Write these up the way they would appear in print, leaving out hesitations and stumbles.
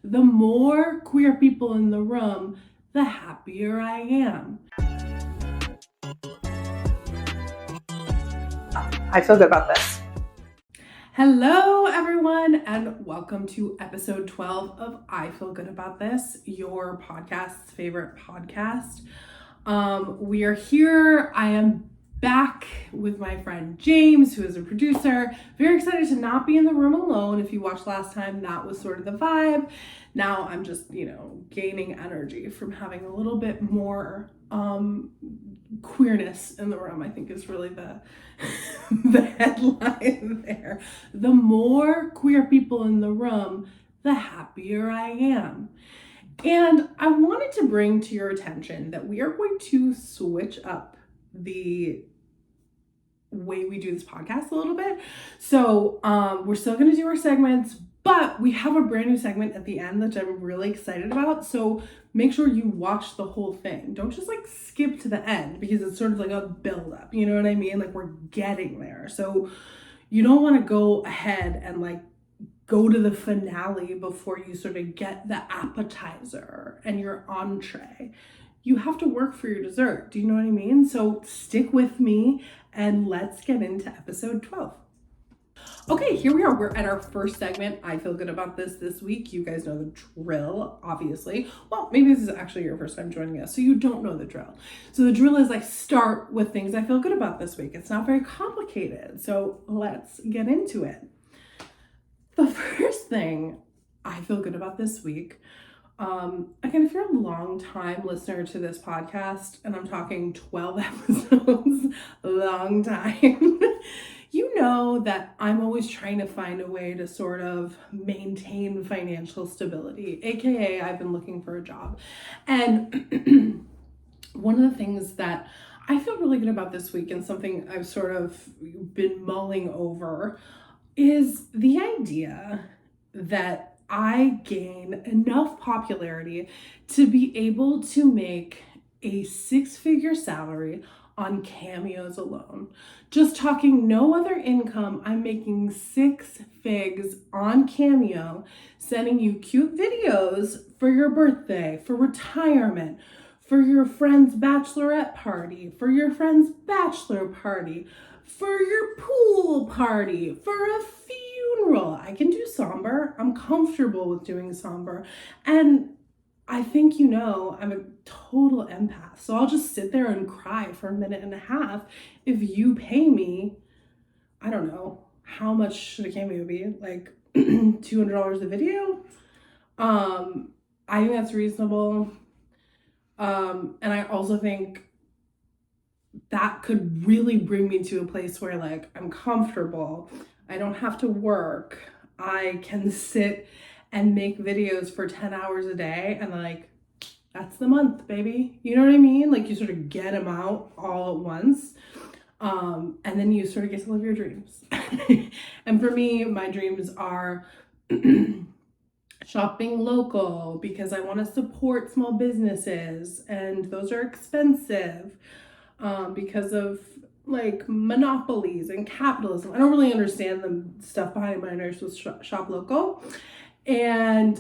The more queer people in the room, the happier I am. I feel good about this. Hello, everyone, and welcome to episode 12 of I Feel Good About This, your podcast's favorite podcast. We are here. I am back with my friend James, who is a producer. Very excited to not be in the room alone. If you watched last time, that was sort of the vibe. Now I'm just, gaining energy from having a little bit more queerness in the room, I think is really the headline there. The more queer people in the room, the happier I am. And I wanted to bring to your attention that we are going to switch up the way we do this podcast a little bit. So we're still going to do our segments, but we have a brand new segment at the end that I'm really excited about. So make sure you watch the whole thing. Don't just skip to the end, because it's sort of like a build up. You know what I mean? We're getting there. So you don't want to go ahead and go to the finale before you sort of get the appetizer and your entree. You have to work for your dessert. Do you know what I mean? So stick with me and let's get into episode 12. Okay, here we are. We're at our first segment. I feel good about this week. You guys know the drill, obviously. Well, maybe this is actually your first time joining us, so you don't know the drill. So the drill is I start with things I feel good about this week. It's not very complicated, so let's get into it. The first thing I feel good about this week, again, if you're a long time listener to this podcast, and I'm talking 12 episodes, long time, you know that I'm always trying to find a way to sort of maintain financial stability, aka I've been looking for a job. And one of the things that I feel really good about this week, and something I've sort of been mulling over, is the idea that I gain enough popularity to be able to make a 6-figure salary on Cameos alone. Just talking no other income, I'm making 6 figs on Cameo, sending you cute videos for your birthday, for retirement, for your friend's bachelorette party, for your friend's bachelor party, for your pool party, for a funeral. I can do somber. I'm comfortable with doing somber. And I think I'm a total empath. So I'll just sit there and cry for a minute and a half if you pay me, I don't know, how much should a cameo be? $200 a video? I think that's reasonable. And I also think that could really bring me to a place where I'm comfortable. I don't have to work. I can sit and make videos for 10 hours a day, and that's the month, baby. You know what I mean? You sort of get them out all at once. And then you sort of get to live your dreams. And for me, my dreams are shopping local, because I want to support small businesses, and those are expensive. Because of monopolies and capitalism. I don't really understand the stuff behind it, but I know shop local. And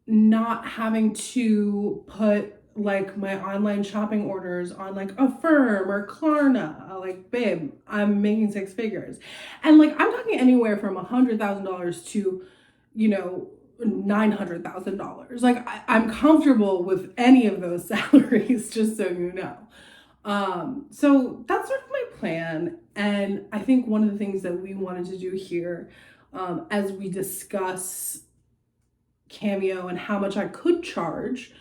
not having to put my online shopping orders on Affirm or Klarna. Babe, I'm making 6 figures. And I'm talking anywhere from $100,000 to, $900,000. I'm comfortable with any of those salaries, just so you know. So that's sort of my plan. And I think one of the things that we wanted to do here, as we discuss Cameo and how much I could charge,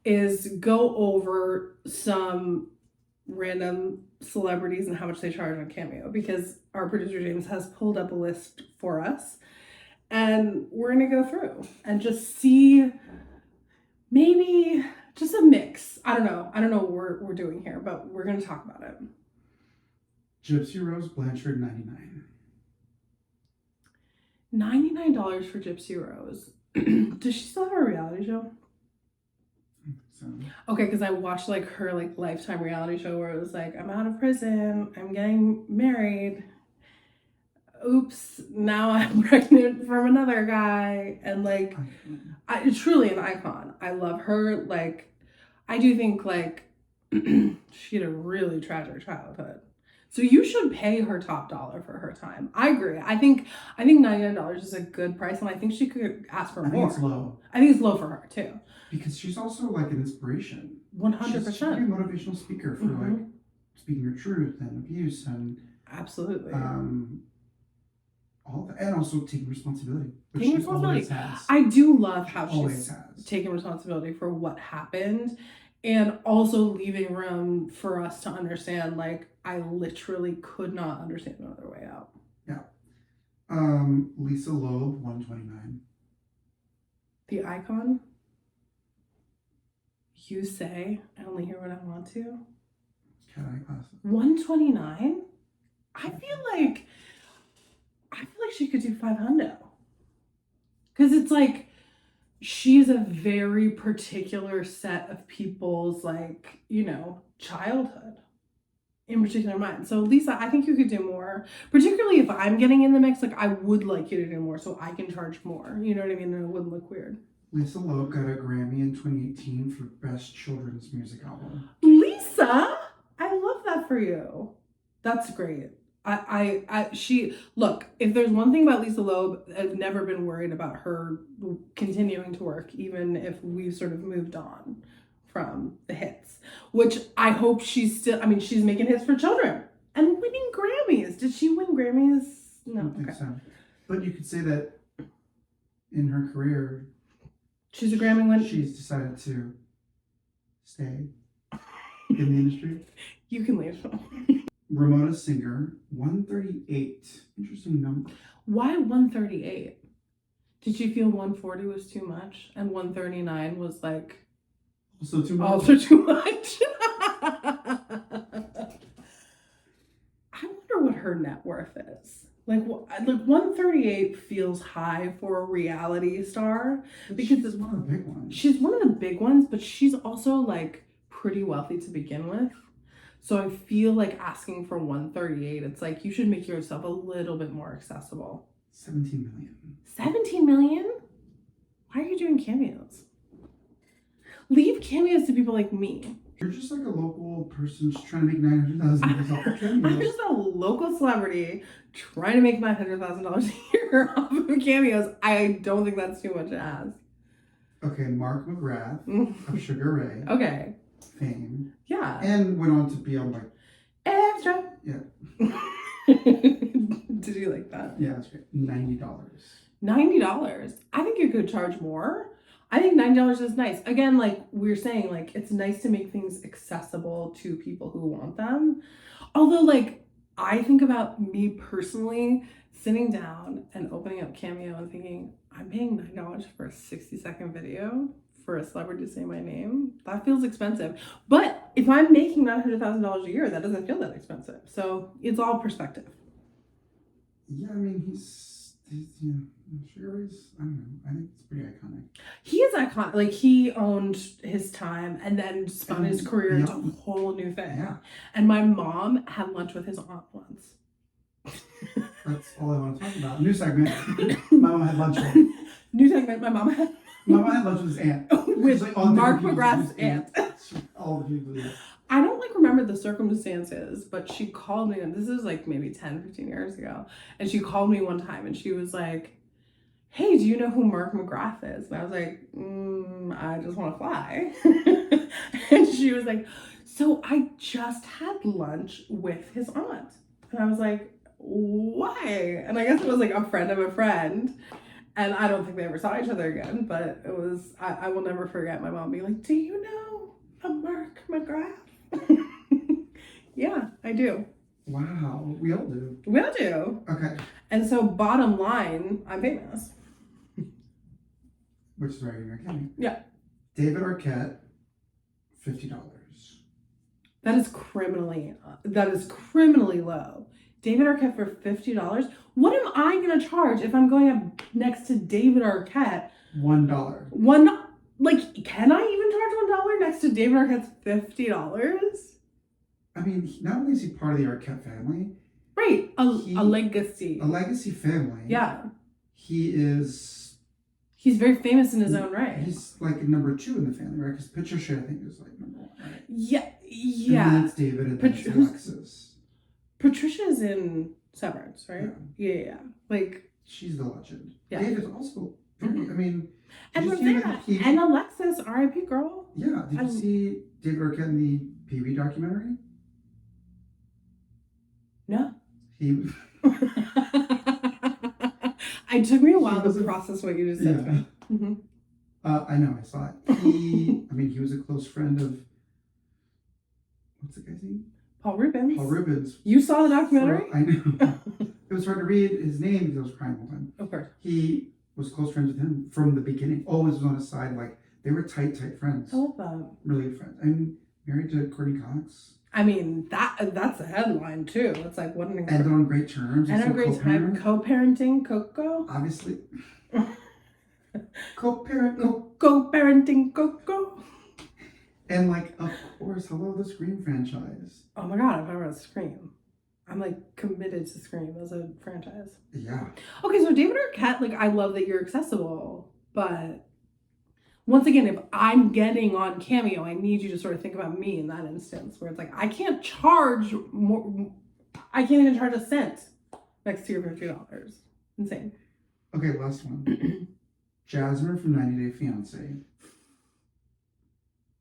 is go over some random celebrities and how much they charge on Cameo, because our producer James has pulled up a list for us, and we're gonna go through and just see, maybe just a mix. I don't know what we're doing here, but we're gonna talk about it. Gypsy Rose Blanchard, $99 for Gypsy Rose. Does she still have a reality show? So. Okay, because I watched her Lifetime reality show where it was I'm out of prison, I'm getting married. oops, now I'm pregnant from another guy. And like, truly an icon. I love her. Like, I do think like she had a really tragic childhood. So you should pay her top dollar for her time. I agree. I think $99 is a good price, and I think she could ask for more. I think it's low. I think it's low for her too. Because she's also like an inspiration. 100%. She's a motivational speaker for like speaking your truth and abuse and absolutely. All that, and also taking responsibility. Taking responsibility. I do love how she's has taking responsibility for what happened, and also leaving room for us to understand. Like, I literally could not understand another way out. Yeah. Lisa Loeb, 129. The icon. You say I only hear what I want to. Cat eye glasses. 129. I feel like she could do 500. Because it's like she's a very particular set of people's, like, you know, childhood in particular mind. So Lisa, I think you could do more, particularly if I'm getting in the mix. Like, I would like you to do more so I can charge more. You know what I mean? And it wouldn't look weird. Lisa Loeb got a Grammy in 2018 for Best Children's Music Album. Lisa, I love that for you. That's great. Look, if there's one thing about Lisa Loeb, I've never been worried about her continuing to work, even if we've sort of moved on from the hits, which I hope she's still, I mean, she's making hits for children and winning Grammys. Did she win Grammys? No. I don't think so. But you could say that in her career, she's a Grammy winner. She's decided to stay in the industry. You can leave. Ramona Singer, 138. Interesting number. Why 138? Did you feel 140 was too much and 139 was like also too much? Also too much. I wonder what her net worth is. Like 138 feels high for a reality star because she's one of the big ones. She's one of the big ones, but she's also like pretty wealthy to begin with. So I feel like asking for 138, it's like you should make yourself a little bit more accessible. 17 million. 17 million? Why are you doing cameos? Leave cameos to people like me. You're just like a local person just trying to make $900,000 I'm just a local celebrity trying to make $900,000 a year off of cameos. I don't think that's too much to ask. Okay, Mark McGrath of Sugar Ray. Okay. Fame. Yeah. And went on to be on like Extra. Yeah. Did you like that? Yeah, that's great. $90. $90. I think you could charge more. I think $9 is nice. Again, like we're saying, like it's nice to make things accessible to people who want them. Although, like, I think about me personally sitting down and opening up Cameo and thinking, I'm paying $9 for a 60-second video for a celebrity to say my name. That feels expensive. But if I'm making $900,000 a year, that doesn't feel that expensive. So it's all perspective. Yeah, I mean, he's Sugar Ray's, I don't know, I think it's pretty iconic. He is iconic. Like, he owned his time and then spun his career into a whole new thing. Yeah. And my mom had lunch with his aunt once. That's all I want to talk about. New segment. My mom had lunch with. New segment. My mom had lunch with his aunt. With like Mark McGrath's aunt. All the people, yeah. I don't like remember the circumstances, but she called me, and this is like maybe 10, 15 years ago. And she called me one time and she was like, hey, do you know who Mark McGrath is? And I was like, I just want to fly. And she was like, so I just had lunch with his aunt. And I was like, why? And I guess it was like a friend of a friend. And I don't think they ever saw each other again, but it was, I will never forget my mom being like, do you know a Mark McGrath? Yeah, I do. Wow, we all do. We all do. Okay. And so bottom line, I'm famous. Which is right here, okay? Yeah. David Arquette, $50. That is criminally low. David Arquette for $50? What am I going to charge if I'm going up next to David Arquette? $1. Like, can I even charge $1 next to David Arquette's $50? I mean, not only is he part of the Arquette family, Right. A legacy. A legacy family. Yeah. He's very famous in his own right. He's like number 2 in the family, right? Because Patricia, I think, is like number 1, right? Yeah. And then it's David and then it's Alexis. Patricia's in Severance, right? Yeah. Like, she's the legend. Yeah. David's also very, I mean, and Alexis, R.I.P. girl. Yeah. Did you see David Arquette in the PB documentary? No. It took me a while to process what you just said to me. Mm-hmm. I know, I saw it. He was a close friend of, what's the guy's name? Paul Rubens. Paul Rubens. You saw the documentary? I know. It was hard to read his name because I was crying all the time. Of course. He was close friends with him from the beginning. Always was on his side. Like, they were tight friends. I love that. Really good friends. And married to Courtney Cox. I mean, that's a headline too. It's like, what an incredible. And on great terms. And on great time. Co-parenting Coco. Obviously. Co-parenting Coco. And like, of course, hello, the Scream franchise. Oh my God, I've never read Scream. I'm like committed to Scream as a franchise. Yeah. Okay, so David Arquette, like, I love that you're accessible, but once again, if I'm getting on Cameo, I need you to sort of think about me in that instance where it's like, I can't charge more. I can't even charge a cent next to your $50. Insane. Okay, last one. Jasmine from 90 Day Fiancé.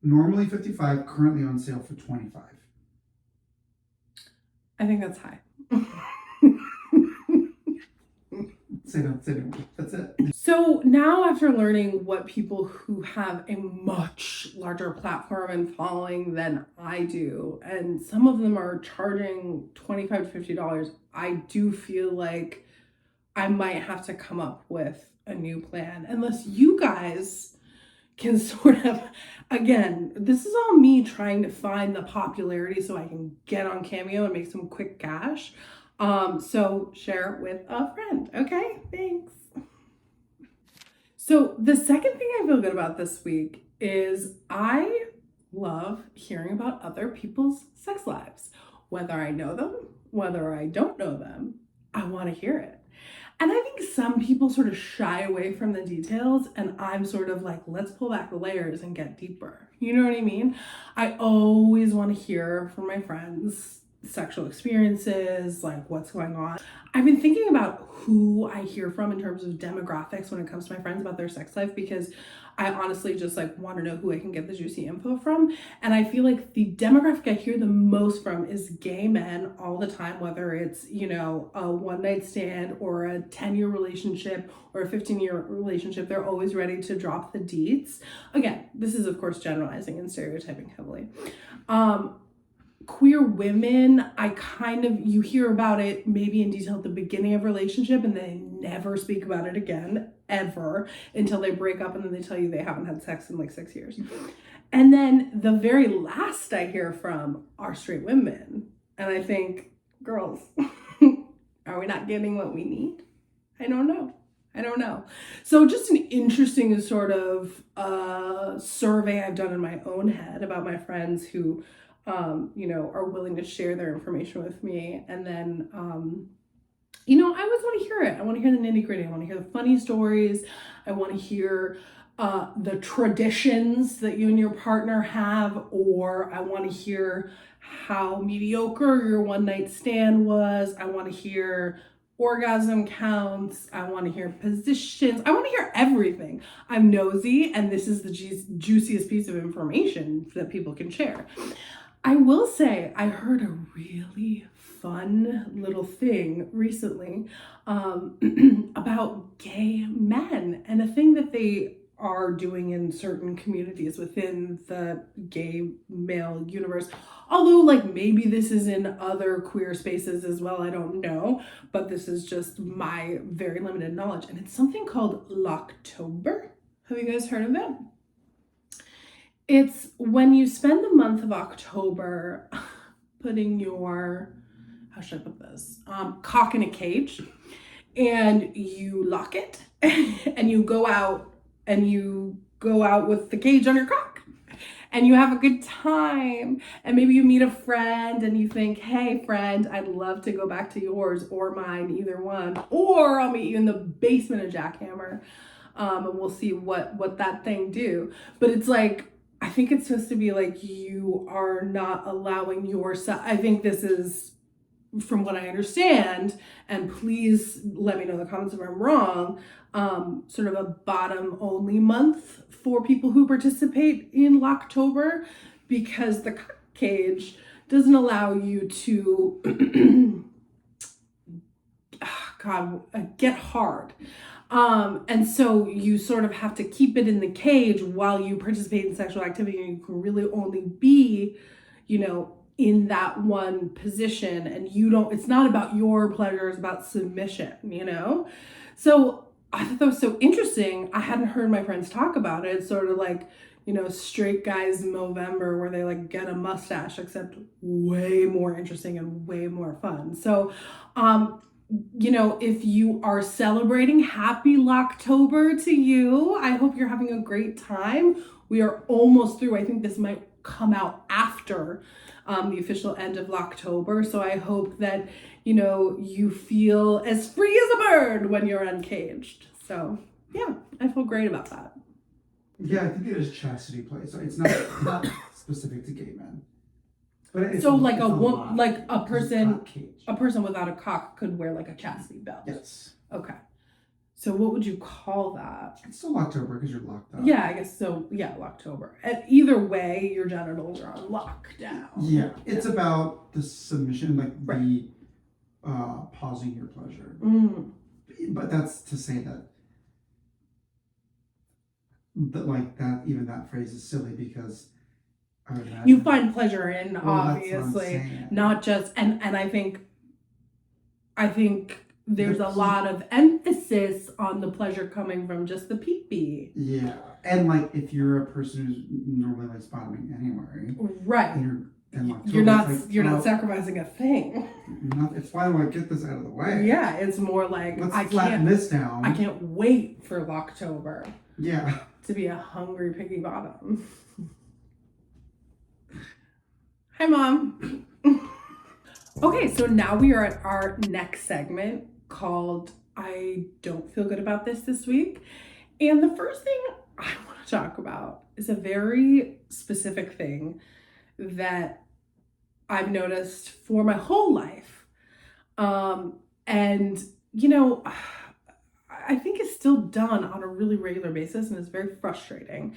Normally $55, currently on sale for $25. I think that's high. Say no. That's it. So now, after learning what people who have a much larger platform and following than I do, and some of them are charging $25 to $50, I do feel like I might have to come up with a new plan, unless you guys can sort of, again, this is all me trying to find the popularity so I can get on Cameo and make some quick cash. So share with a friend. Okay, thanks. So the second thing I feel good about this week is I love hearing about other people's sex lives. Whether I know them, whether I don't know them, I want to hear it. And I think some people sort of shy away from the details, and I'm sort of like, let's pull back the layers and get deeper. You know what I mean? I always want to hear from my friends sexual experiences, like what's going on. I've been thinking about who I hear from in terms of demographics when it comes to my friends about their sex life, because I honestly just like want to know who I can get the juicy info from. And I feel like the demographic I hear the most from is gay men all the time, whether it's, you know, a one-night stand or a 10-year relationship or a 15-year relationship. They're always ready to drop the deets. Again, this is of course generalizing and stereotyping heavily. Queer women, you hear about it maybe in detail at the beginning of a relationship, and they never speak about it again, ever, until they break up, and then they tell you they haven't had sex in like 6 years. And then the very last I hear from are straight women. And I think, girls, are we not getting what we need? I don't know. So just an interesting sort of survey I've done in my own head about my friends who are willing to share their information with me. And then, I always want to hear it. I want to hear the nitty gritty. I want to hear the funny stories. I want to hear the traditions that you and your partner have, or I want to hear how mediocre your one night stand was. I want to hear orgasm counts. I want to hear positions. I want to hear everything. I'm nosy, and this is the juiciest piece of information that people can share. I will say I heard a really fun little thing recently about gay men, and a thing that they are doing in certain communities within the gay male universe. Although, like, maybe this is in other queer spaces as well, I don't know, but this is just my very limited knowledge. And it's something called Locktober. Have you guys heard of it? It's when you spend the month of October putting your, how should I put this, cock in a cage, and you lock it, and you go out with the cage on your cock. and you have a good time, and maybe you meet a friend and you think, hey friend, I'd love to go back to yours or mine, either one, or I'll meet you in the basement of Jackhammer, and we'll see what that thing do. But it's like, I think it's supposed to be like you are not allowing yourself. I think this is, from what I understand, and please let me know in the comments if I'm wrong, sort of a bottom only month for people who participate in Locktober, because the cock cage doesn't allow you to get hard. And so you sort of have to keep it in the cage while you participate in sexual activity, and you can really only be, in that one position, and it's not about your pleasure, it's about submission. So I thought that was so interesting. I hadn't heard my friends talk about it. It's sort of like, straight guys Movember, where they like get a mustache, except way more interesting and way more fun. So if you are celebrating, happy Locktober to you. I hope you're having a great time. We are almost through. I think this might come out after the official end of Locktober. So I hope that, you feel as free as a bird when you're uncaged. So yeah, I feel great about that. Yeah, I think it is chastity play. So it's not specific to gay men. But it's so like a person without a cock could wear like a chastity belt. Yes. Okay. So what would you call that? It's still Locktober because you're locked up. Yeah, I guess so. Yeah, Locktober. And either way, your genitals are on lockdown. Yeah, it's about the submission, like the pausing your pleasure. But that's to say that even that phrase is silly, because you find pleasure in, obviously, not just, and I think there's a lot of emphasis on the pleasure coming from just the pee-pee. Yeah, and like if you're a person who's normally like bottoming anyway, right? You're not sacrificing a thing. It's why do I get this out of the way? Yeah, it's more like, let's flatten this down. I can't wait for Locktober. Yeah, to be a hungry piggy bottom. Hi, Mom. Okay, so now we are at our next segment called I Don't Feel Good About This week. And the first thing I want to talk about is a very specific thing that I've noticed for my whole life. And, I think it's still done on a really regular basis, and it's very frustrating.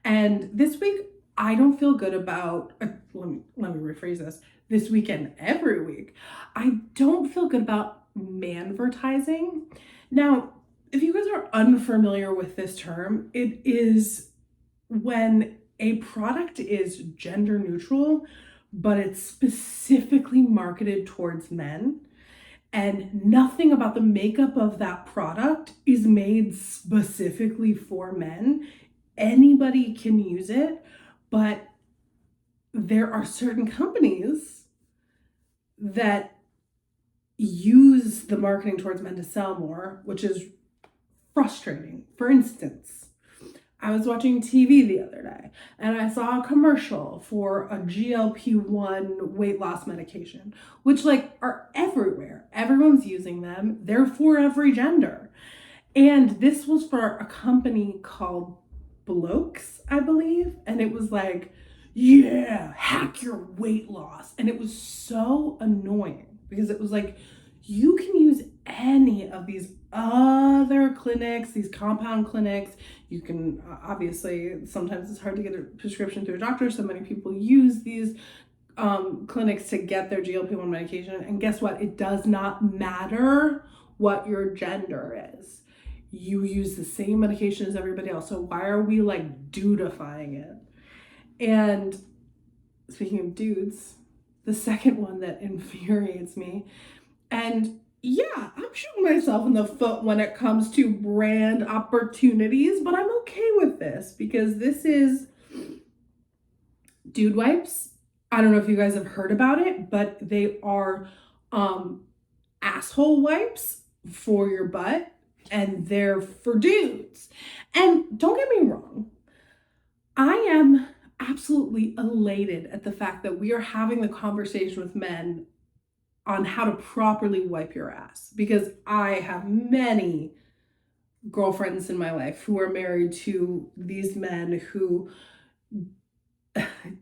And this week, I don't feel good about, let me rephrase this week and every week, I don't feel good about manvertising. Now, if you guys are unfamiliar with this term, it is when a product is gender neutral, but it's specifically marketed towards men, and nothing about the makeup of that product is made specifically for men. Anybody can use it, but there are certain companies that use the marketing towards men to sell more, which is frustrating. For instance, I was watching TV the other day and I saw a commercial for a GLP-1 weight loss medication, which are everywhere. Everyone's using them. They're for every gender. And this was for a company called Blokes, I believe. And it was like, yeah, hack your weight loss. And it was so annoying because it was like, you can use any of these other clinics, these compound clinics. You can, obviously, sometimes it's hard to get a prescription through a doctor, so many people use these clinics to get their GLP-1 medication. And guess what? It does not matter what your gender is. You use the same medication as everybody else. So why are we dudifying it? And speaking of dudes, the second one that infuriates me, and yeah, I'm shooting myself in the foot when it comes to brand opportunities, but I'm okay with this because this is dude wipes. I don't know if you guys have heard about it, but they are asshole wipes for your butt, and they're for dudes. And don't get me wrong, I am absolutely elated at the fact that we are having the conversation with men on how to properly wipe your ass, because I have many girlfriends in my life who are married to these men who,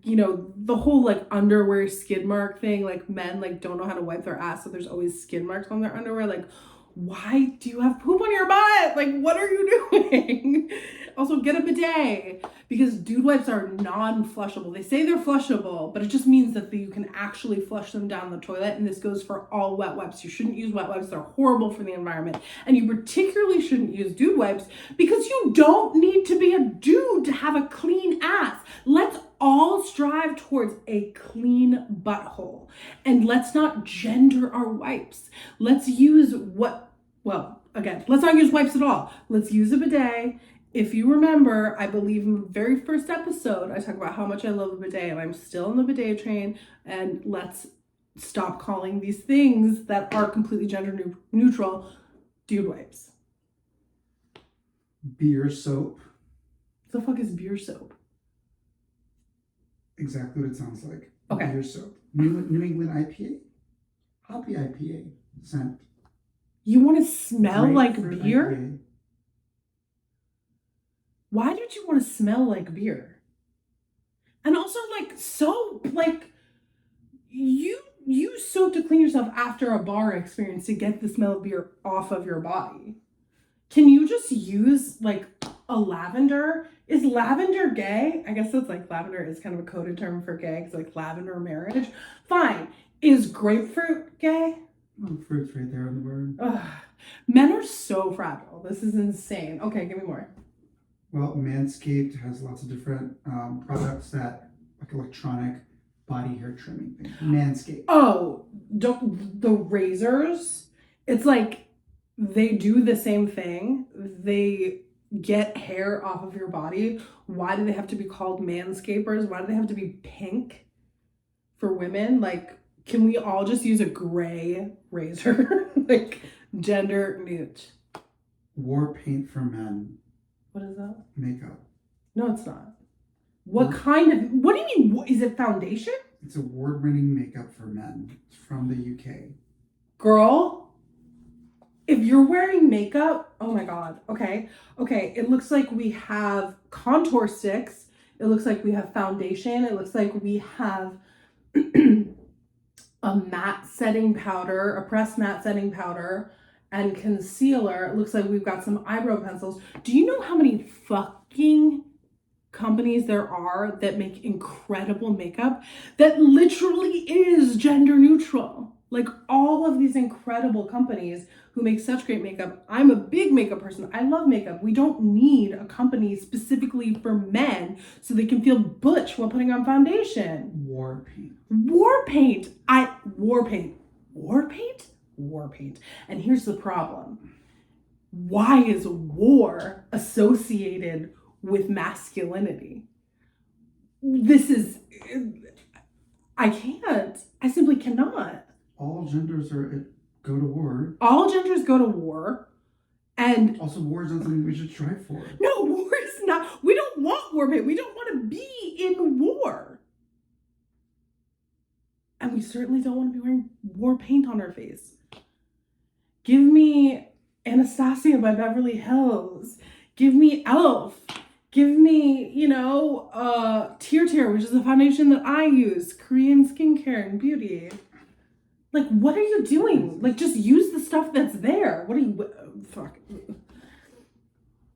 you know, the whole like underwear skid mark thing, like men like don't know how to wipe their ass, so there's always skid marks on their underwear. Like, why do you have poop on your butt? Like, what are you doing? Also, get a bidet, because dude wipes are non-flushable. They say they're flushable, but it just means that you can actually flush them down the toilet, and this goes for all wet wipes. You shouldn't use wet wipes. They're horrible for the environment. And you particularly shouldn't use dude wipes because you don't need to be a dude to have a clean ass. Let's all strive towards a clean butthole, and let's not gender our wipes. Let's use let's not use wipes at all. Let's use a bidet. If you remember, I believe in the very first episode, I talk about how much I love a bidet, and I'm still on the bidet train. And let's stop calling these things that are completely gender neutral dude wipes. Beer soap. What the fuck is beer soap? Exactly what it sounds like. Okay. Beer soap. New England IPA. Hoppy IPA scent. You want to smell like beer? IPA. Why did you want to smell like beer? And also, like, soap, like, you use soap to clean yourself after a bar experience to get the smell of beer off of your body. Can you just use, like, a lavender? Is lavender gay? I guess that's, like, lavender is kind of a coded term for gay, because, like, lavender marriage. Fine. Is grapefruit gay? Oh, fruit's right there on the word. Ugh. Men are so fragile. This is insane. Okay, give me more. Well, Manscaped has lots of different products that, like electronic body hair trimming thing. Manscaped. Oh, the razors. It's like they do the same thing. They get hair off of your body. Why do they have to be called manscapers? Why do they have to be pink for women? Like, can we all just use a gray razor? Like, gender neutral. War paint for men. What is that? Makeup. No, it's not. What do you mean? Is it foundation? It's award-winning makeup for men. It's from the UK. Girl, if you're wearing makeup, oh my God. Okay. It looks like we have contour sticks. It looks like we have foundation. It looks like we have a matte setting powder, a pressed matte setting powder, and concealer. It looks like we've got some eyebrow pencils. Do you know how many fucking companies there are that make incredible makeup that literally is gender neutral? Like, all of these incredible companies who make such great makeup. I'm a big makeup person. I love makeup. We don't need a company specifically for men so they can feel butch while putting on foundation. War paint. War paint. And here's the problem. Why is war associated with masculinity? I can't. I simply cannot. All genders go to war. All genders go to war. And also, war is not something we should strive for. No, war is not. We don't want war paint. We don't want to be in war. And we certainly don't want to be wearing war paint on our face. Give me Anastasia by Beverly Hills. Give me Elf. Give me, Tear, which is a foundation that I use. Korean skincare and beauty. Like, what are you doing? Like, just use the stuff that's there. What are you... Fuck.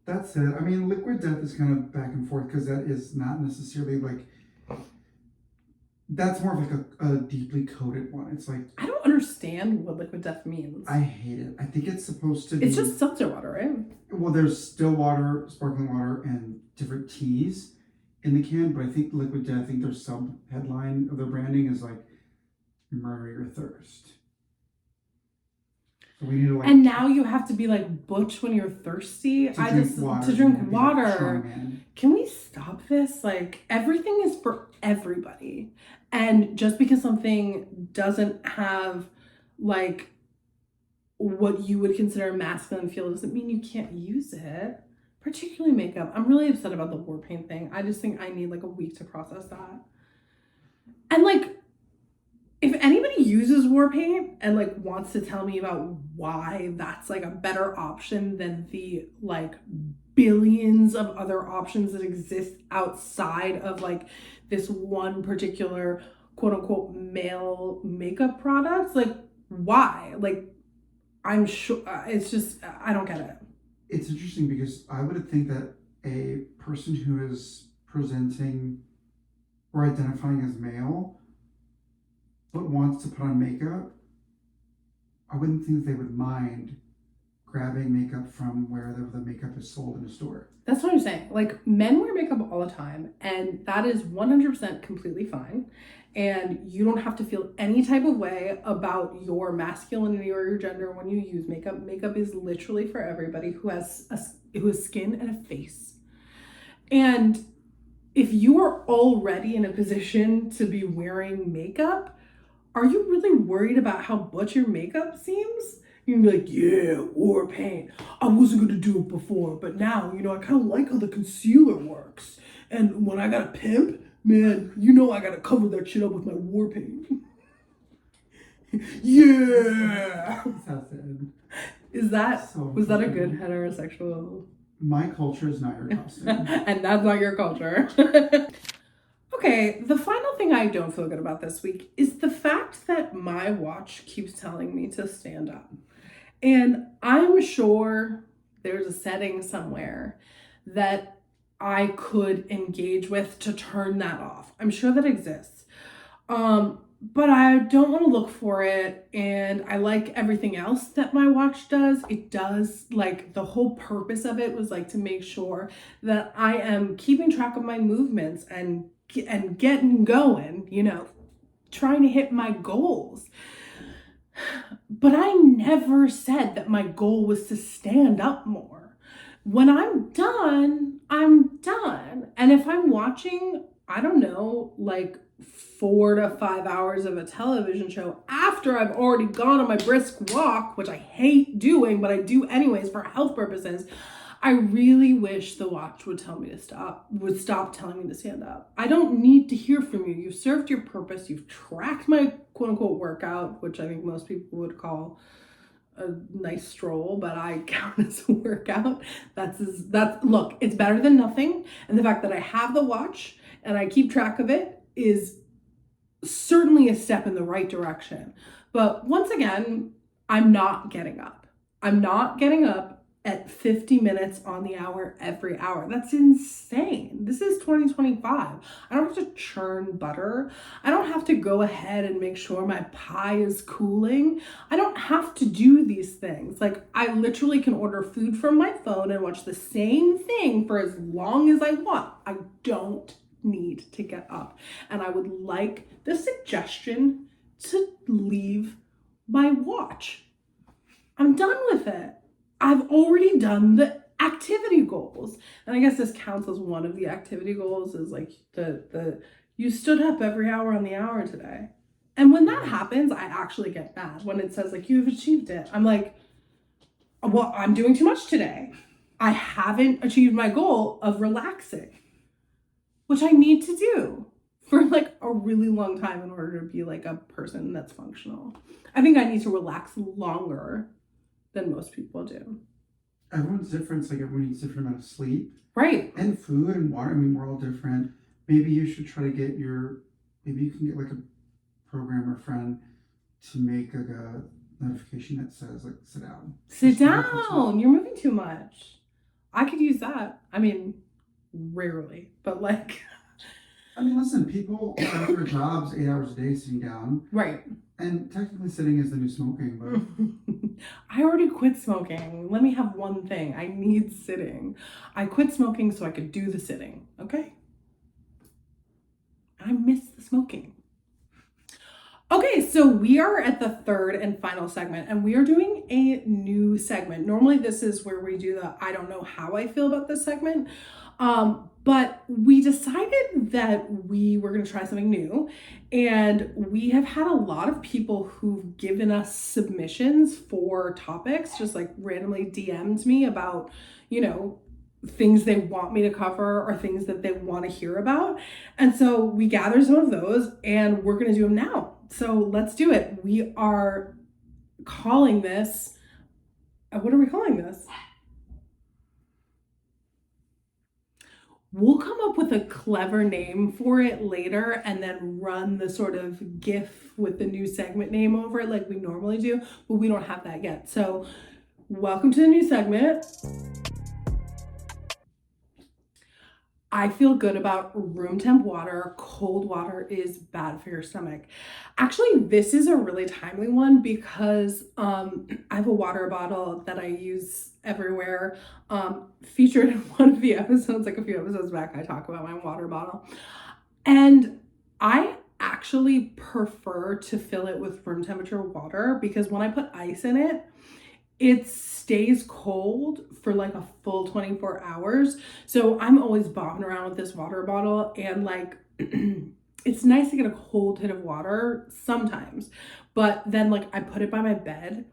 That's it. I mean, Liquid Death is kind of back and forth because that is not necessarily like... That's more of like a deeply coated one. It's like... I don't understand what Liquid Death means. I hate it. I think it's supposed to be... It's just seltzer water, right? Well, there's still water, sparkling water, and different teas in the can, but I think Liquid Death, I think their sub-headline of their branding is like, murder your thirst. So we need to and now you have to be like butch when you're thirsty. To drink water. Can we stop this? Like, everything is for everybody. And just because something doesn't have like what you would consider a masculine feel doesn't mean you can't use it. particularly makeup. I'm really upset about the war paint thing. I just think I need like a week to process that. And like, if anybody uses war paint and like wants to tell me about why that's like a better option than the like billions of other options that exist outside of like this one particular quote unquote male makeup product, like why? Like, I'm sure it's just, I don't get it. It's interesting because I would think that a person who is presenting or identifying as male but wants to put on makeup, I wouldn't think that they would mind grabbing makeup from wherever the makeup is sold in a store. That's what I'm saying. Like, men wear makeup all the time, and that is 100% completely fine. And you don't have to feel any type of way about your masculinity or your gender when you use makeup. Makeup is literally for everybody who has skin and a face. And if you are already in a position to be wearing makeup, are you really worried about how butch your makeup seems? You can be like, yeah, war paint. I wasn't gonna do it before, but now, I kind of like how the concealer works. And when I got a pimp, man, I gotta cover that shit up with my war paint. Yeah. That's sad. Was that a good heterosexual? My culture is not your costume. And that's not your culture. Okay, the final thing I don't feel good about this week is the fact that my watch keeps telling me to stand up. And I'm sure there's a setting somewhere that I could engage with to turn that off. I'm sure that exists. But I don't want to look for it, and I like everything else that my watch does. It does, like, the whole purpose of it was like to make sure that I am keeping track of my movements and getting going, trying to hit my goals. But I never said that my goal was to stand up more. When I'm done, I'm done. And if I'm watching, I don't know, like 4 to 5 hours of a television show after I've already gone on my brisk walk, which I hate doing, but I do anyways for health purposes, I really wish the watch would stop telling me to stand up. I don't need to hear from you. You've served your purpose. You've tracked my quote unquote workout, which I think most people would call a nice stroll, but I count as a workout. Look, it's better than nothing. And the fact that I have the watch and I keep track of it is certainly a step in the right direction. But once again, I'm not getting up. I'm not getting up at 50 minutes on the hour every hour. That's insane. This is 2025. I don't have to churn butter. I don't have to go ahead and make sure my pie is cooling. I don't have to do these things. Like, I literally can order food from my phone and watch the same thing for as long as I want. I don't need to get up. And I would like the suggestion to leave my watch. I'm done with it. I've already done the activity goals. And I guess this counts as one of the activity goals, is like the you stood up every hour on the hour today. And when that happens, I actually get mad when it says like, you've achieved it. I'm like, well, I'm doing too much today. I haven't achieved my goal of relaxing, which I need to do for like a really long time in order to be like a person that's functional. I think I need to relax longer than most people do. Everyone's different. It's like everyone needs a different amount of sleep. Right. And food and water. I mean, we're all different. Maybe you should try to maybe you can get like a program or friend to make like a notification that says like, sit down. Sit down. You're moving too much. I could use that. I mean, rarely, but like. I mean, listen, people are at their jobs 8 hours a day sitting down. Right. And technically sitting is the new smoking, but I already quit smoking. Let me have one thing. I need sitting. I quit smoking so I could do the sitting. Okay? I miss the smoking. Okay, so we are at the third and final segment, and we are doing a new segment. Normally this is where we do the I don't know how I feel about this segment. But we decided that we were going to try something new, and we have had a lot of people who've given us submissions for topics, just like randomly DM'd me about, things they want me to cover or things that they want to hear about. And so we gathered some of those and we're going to do them now. So let's do it. We are calling this, what are we calling this? We'll come up with a clever name for it later and then run the sort of GIF with the new segment name over it like we normally do, but we don't have that yet. So welcome to the new segment. I feel good about room temp water. Cold water is bad for your stomach. Actually, this is a really timely one because I have a water bottle that I use everywhere. Featured in one of the episodes, like a few episodes back, I talk about my water bottle. And I actually prefer to fill it with room temperature water because when I put ice in it, it stays cold for like a full 24 hours. So I'm always bopping around with this water bottle and like it's nice to get a cold hit of water sometimes. But then like I put it by my bed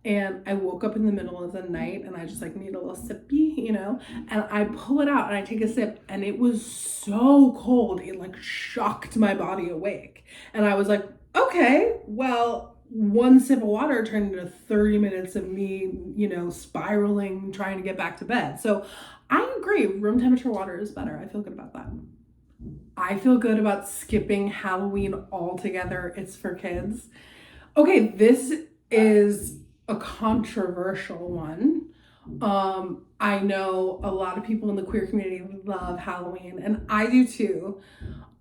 and I woke up in the middle of the night and I just like need a little sippy, you know, and I pull it out and I take a sip and it was so cold. It like shocked my body awake. And I was like, okay, well, one sip of water turned into 30 minutes of me, you know, spiraling, trying to get back to bed. So I agree, room temperature water is better. I feel good about that. I feel good about skipping Halloween altogether. It's for kids. Okay, this is a controversial one. I know a lot of people in the queer community love Halloween, and I do too.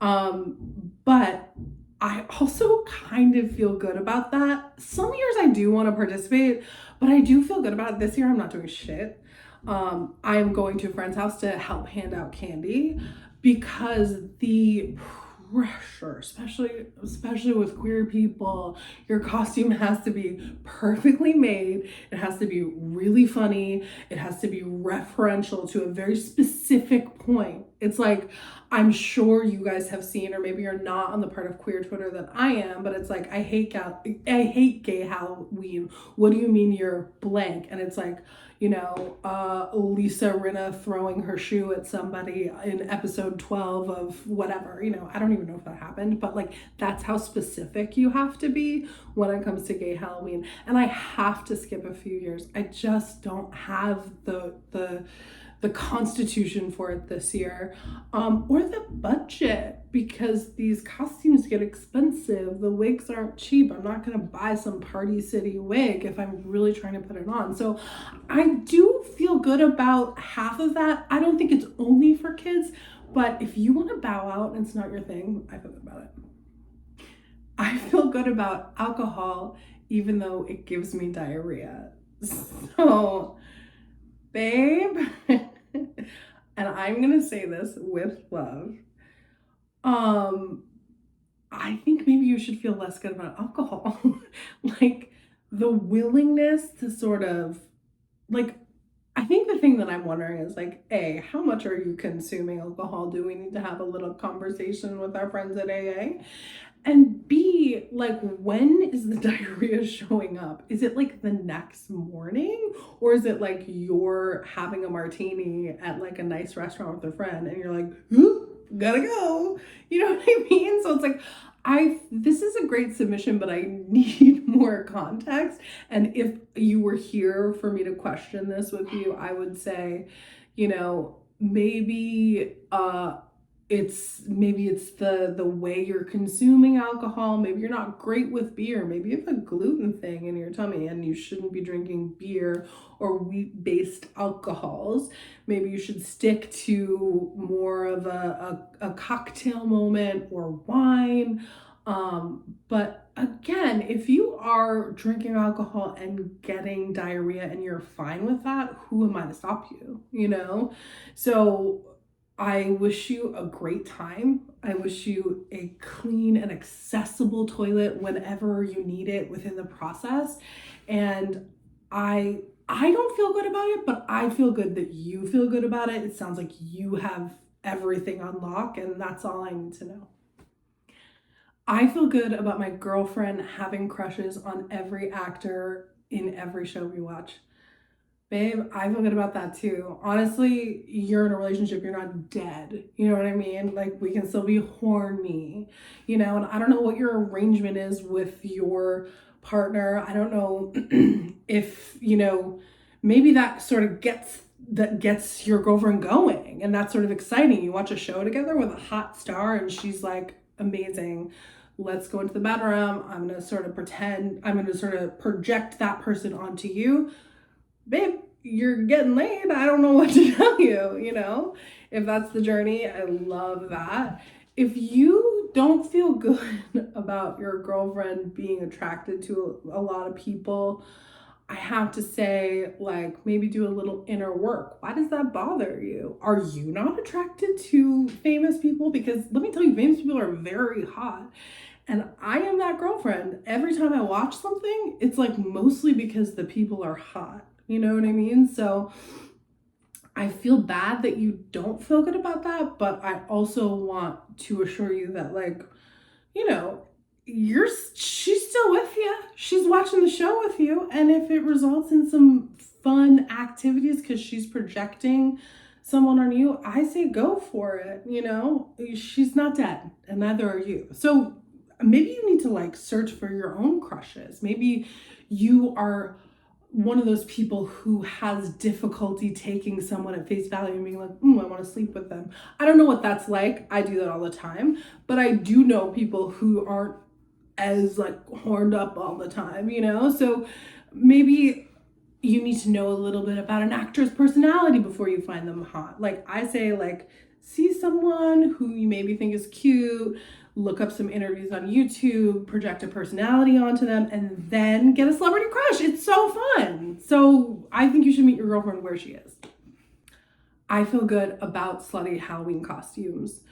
But I also kind of feel good about that. Some years I do want to participate, but I do feel good about it. This year I'm not doing shit. I am going to a friend's house to help hand out candy because the pressure, especially with queer people, your costume has to be perfectly made. It has to be really funny. It has to be referential to a very specific point. It's like, I'm sure you guys have seen, or maybe you're not on the part of queer Twitter that I am, but it's like, I hate gay Halloween. What do you mean you're blank? And it's like, you know, Lisa Rinna throwing her shoe at somebody in episode 12 of whatever, you know, I don't even know if that happened, but like that's how specific you have to be when it comes to gay Halloween. And I have to skip a few years. I just don't have the constitution for it this year, or the budget, because these costumes get expensive. The wigs aren't cheap. I'm not gonna buy some Party City wig if I'm really trying to put it on. So I do feel good about half of that. I don't think it's only for kids, but if you want to bow out and it's not your thing, I feel good about it. I feel good about alcohol, even though it gives me diarrhea. So, babe, and I'm gonna say this with love, I think maybe you should feel less good about alcohol. Like the willingness to sort of like, I think the thing that I'm wondering is like, A, how much are you consuming alcohol? Do we need to have a little conversation with our friends at AA? And B, like, when is the diarrhea showing up? Is it like the next morning? Or is it like you're having a martini at like a nice restaurant with a friend and you're like, gotta go? You know what I mean? So it's like, this is a great submission, but I need more context. And if you were here for me to question this with you, I would say, you know, maybe it's the way you're consuming alcohol. Maybe you're not great with beer. Maybe you have a gluten thing in your tummy and you shouldn't be drinking beer or wheat-based alcohols. Maybe you should stick to more of a cocktail moment or wine. But again, if you are drinking alcohol and getting diarrhea and you're fine with that, who am I to stop you? You know? So I wish you a great time. I wish you a clean and accessible toilet whenever you need it within the process. And I don't feel good about it, but I feel good that you feel good about it. It sounds like you have everything on lock, and that's all I need to know. I feel good about my girlfriend having crushes on every actor in every show we watch. Babe, I feel good about that too. Honestly, you're in a relationship, you're not dead. You know what I mean? Like, we can still be horny, you know? And I don't know what your arrangement is with your partner. I don't know if, you know, maybe that sort of gets your girlfriend going, and that's sort of exciting. You watch a show together with a hot star and she's like amazing. Let's go into the bedroom. I'm going to sort of project that person onto you. Babe, you're getting laid. I don't know what to tell you, you know? If that's the journey, I love that. If you don't feel good about your girlfriend being attracted to a lot of people, I have to say, like, maybe do a little inner work. Why does that bother you? Are you not attracted to famous people? Because let me tell you, famous people are very hot. And I am that girlfriend. Every time I watch something, it's like mostly because the people are hot. You know what I mean? So I feel bad that you don't feel good about that, but I also want to assure you that, like, you know, she's still with you. She's watching the show with you, and if it results in some fun activities because she's projecting someone on you, I say go for it. You know, she's not dead, and neither are you. So maybe you need to like search for your own crushes. Maybe you are one of those people who has difficulty taking someone at face value and being like, I want to sleep with them. I don't know what that's like. I do that all the time, but I do know people who aren't as like horned up all the time, you know? So maybe you need to know a little bit about an actor's personality before you find them hot. Like I say, like, see someone who you maybe think is cute, look up some interviews on YouTube, project a personality onto them, and then get a celebrity crush. It's so fun. So I think you should meet your girlfriend where she is. I feel good about slutty Halloween costumes.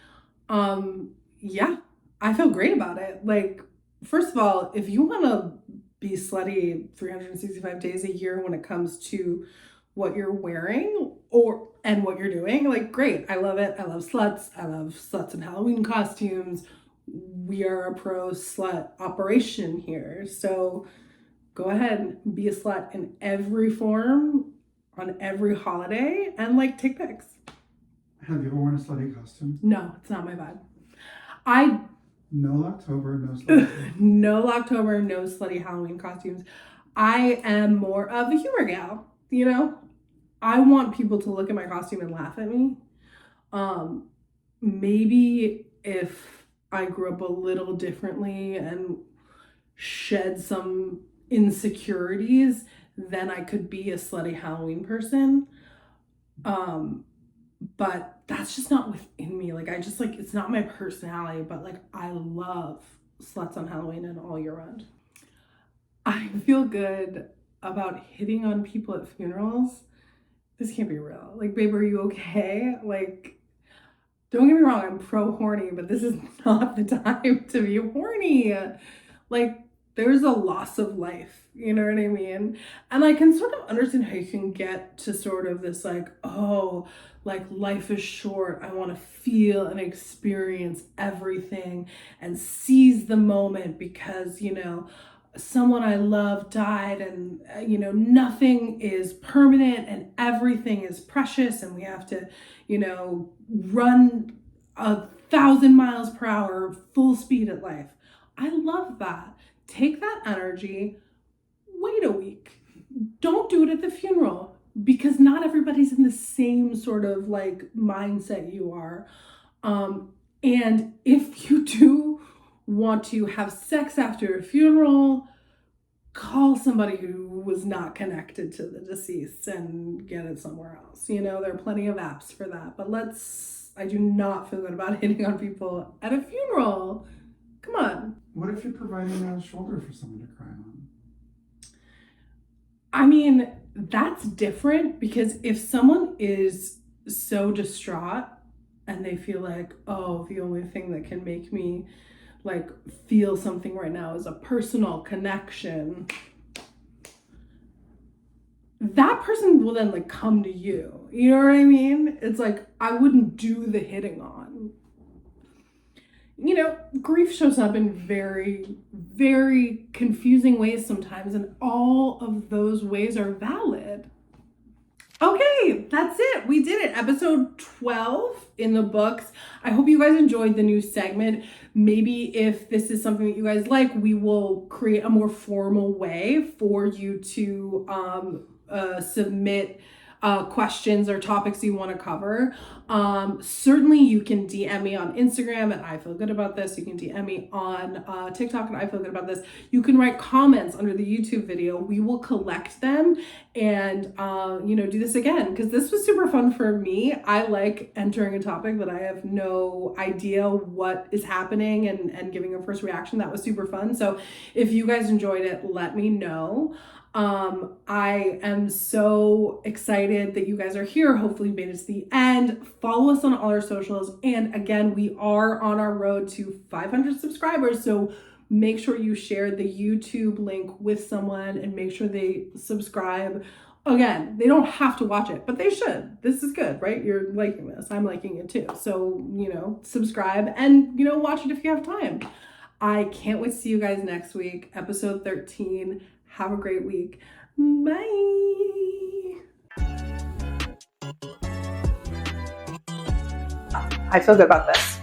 Yeah, I feel great about it. Like, first of all, if you want to be slutty 365 days a year when it comes to what you're wearing and what you're doing, like, great. I love it. I love sluts. I love sluts in Halloween costumes. We are a pro slut operation here. So go ahead, be a slut in every form on every holiday and like take pics. Have you ever worn a slutty costume? No, it's not my vibe. No Locktober, no slutty. No Locktober, no slutty Halloween costumes. I am more of a humor gal, you know? I want people to look at my costume and laugh at me. Maybe if I grew up a little differently and shed some insecurities, then I could be a slutty Halloween person. But that's just not within me. Like, I just, like, it's not my personality, but like, I love sluts on Halloween and all year round. I feel good about hitting on people at funerals. This can't be real. Like, babe, are you okay? Like, don't get me wrong, I'm pro horny, but this is not the time to be horny. Like, there's a loss of life, you know what I mean? And I can sort of understand how you can get to sort of this like, oh, like life is short. I want to feel and experience everything and seize the moment because, you know, someone I love died and, you know, nothing is permanent and everything is precious and we have to, you know, run 1,000 miles per hour full speed at life. I love that. Take that energy, wait a week. Don't do it at the funeral because not everybody's in the same sort of like mindset you are. And if you do want to have sex after a funeral, call somebody who was not connected to the deceased and get it somewhere else. You know, there are plenty of apps for that. But I do not feel good about hitting on people at a funeral. Come on. What if you're providing a shoulder for someone to cry on? I mean, that's different because if someone is so distraught and they feel like, oh, the only thing that can make me like feel something right now is a personal connection, that person will then like come to you. You know what I mean? It's like, I wouldn't do the hitting on. You know, grief shows up in very, very confusing ways sometimes, and all of those ways are valid. Okay, that's it. We did it. Episode 12 in the books. I hope you guys enjoyed the new segment. Maybe if this is something that you guys like, we will create a more formal way for you to submit questions or topics you want to cover. Certainly you can DM me on Instagram at I Feel Good About This. You can DM me on TikTok and I Feel Good About This. You can write comments under the YouTube video. We will collect them and do this again, because this was super fun for me. I like entering a topic that I have no idea what is happening and giving a first reaction. That was super fun. So if you guys enjoyed it, let me know. I am so excited that you guys are here. Hopefully you made it to the end. Follow us on all our socials. And again, we are on our road to 500 subscribers. So make sure you share the YouTube link with someone and make sure they subscribe. Again, they don't have to watch it, but they should. This is good, right? You're liking this. I'm liking it too. So, subscribe and, watch it if you have time. I can't wait to see you guys next week. Episode 13. Have a great week. Bye. I feel good about this.